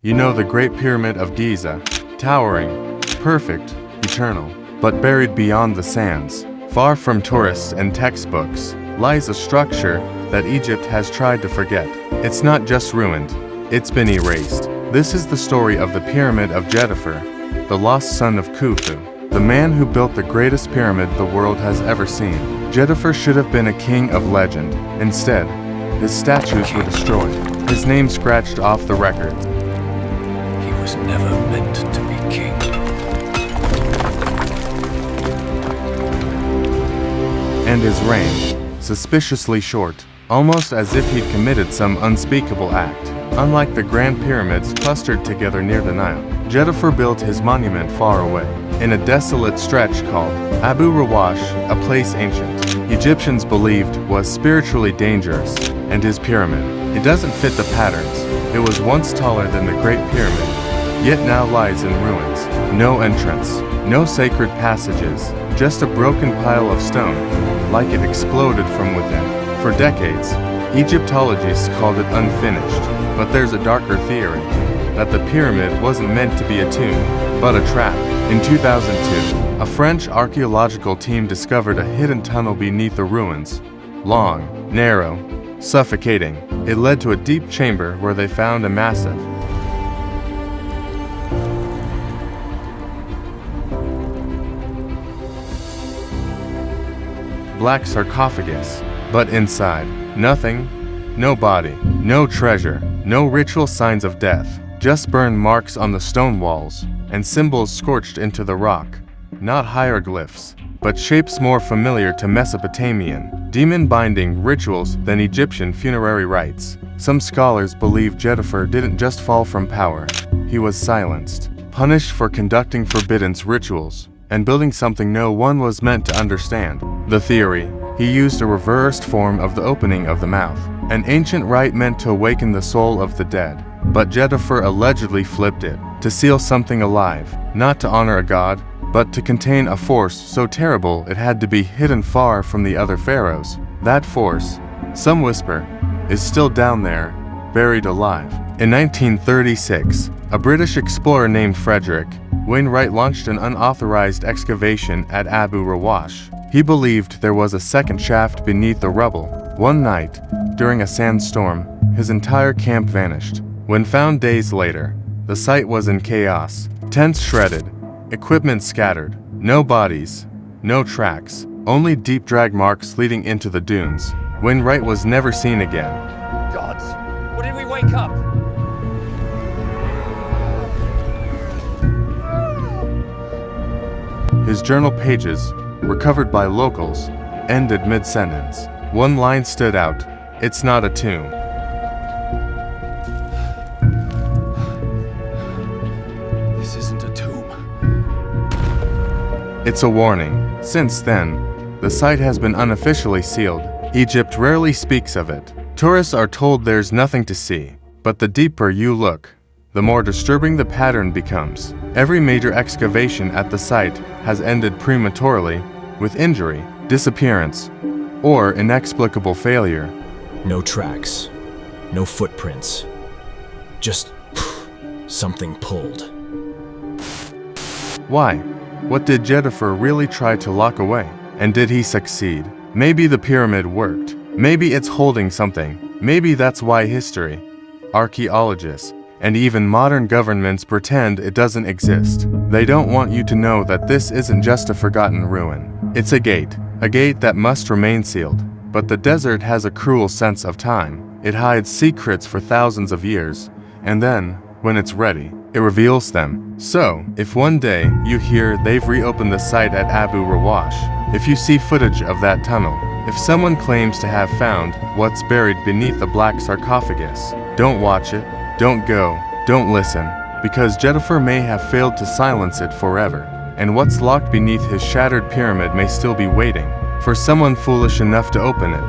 You know the Great Pyramid of Giza, towering, perfect, eternal, but buried beyond the sands, far from tourists and textbooks, lies a structure that Egypt has tried to forget. It's not just ruined, it's been erased. This is the story of the Pyramid of Djedefre, the lost son of Khufu, the man who built the greatest pyramid the world has ever seen. Djedefre should have been a king of legend. Instead, his statues were destroyed, his name scratched off the records. He was never meant to be king. And his reign, suspiciously short, almost as if he'd committed some unspeakable act. Unlike the Grand Pyramids clustered together near the Nile, Djedefre built his monument far away, in a desolate stretch called Abu Rawash, a place ancient Egyptians believed was spiritually dangerous, and his pyramid. It doesn't fit the patterns. It was once taller than the Great Pyramid, yet now lies in ruins. No entrance, no sacred passages, just a broken pile of stone, like it exploded from within. For decades, Egyptologists called it unfinished, but there's a darker theory, that the pyramid wasn't meant to be a tomb, but a trap. In 2002, a French archaeological team discovered a hidden tunnel beneath the ruins. Long, narrow, suffocating, it led to a deep chamber where they found a massive, black sarcophagus. But inside, nothing, no body, no treasure, no ritual signs of death, just burn marks on the stone walls, and symbols scorched into the rock. Not hieroglyphs, but shapes more familiar to Mesopotamian, demon-binding rituals than Egyptian funerary rites. Some scholars believe Djedefre didn't just fall from power. He was silenced, punished for conducting forbidden rituals, and building something no one was meant to understand. The theory: he used a reversed form of the opening of the mouth, an ancient rite meant to awaken the soul of the dead. But Djedefre allegedly flipped it, to seal something alive, not to honor a god, but to contain a force so terrible it had to be hidden far from the other pharaohs. That force, some whisper, is still down there, buried alive. In 1936, a British explorer named Frederick Wainwright launched an unauthorized excavation at Abu Rawash. He believed there was a second shaft beneath the rubble. One night, during a sandstorm, his entire camp vanished. When found days later, the site was in chaos, tents shredded, equipment scattered, no bodies, no tracks, only deep drag marks leading into the dunes. Wainwright was never seen again. Gods, what did we wake up? His journal pages, recovered by locals, ended mid-sentence. One line stood out: "It's not a tomb." This isn't a tomb. It's a warning. Since then, the site has been unofficially sealed. Egypt rarely speaks of it. Tourists are told there's nothing to see, but the deeper you look, the more disturbing the pattern becomes. Every major excavation at the site has ended prematurely, with injury, disappearance, or inexplicable failure. No tracks, no footprints, just something pulled. Why? What did Djedefre really try to lock away? And did he succeed? Maybe the pyramid worked. Maybe it's holding something. Maybe that's why history, archaeologists, and even modern governments pretend it doesn't exist. They don't want you to know that this isn't just a forgotten ruin. It's a gate that must remain sealed. But the desert has a cruel sense of time. It hides secrets for thousands of years, and then, when it's ready, it reveals them. So, if one day you hear they've reopened the site at Abu Rawash, if you see footage of that tunnel, if someone claims to have found what's buried beneath the black sarcophagus, don't watch it, don't go, don't listen, because Djedefre may have failed to silence it forever, and what's locked beneath his shattered pyramid may still be waiting for someone foolish enough to open it.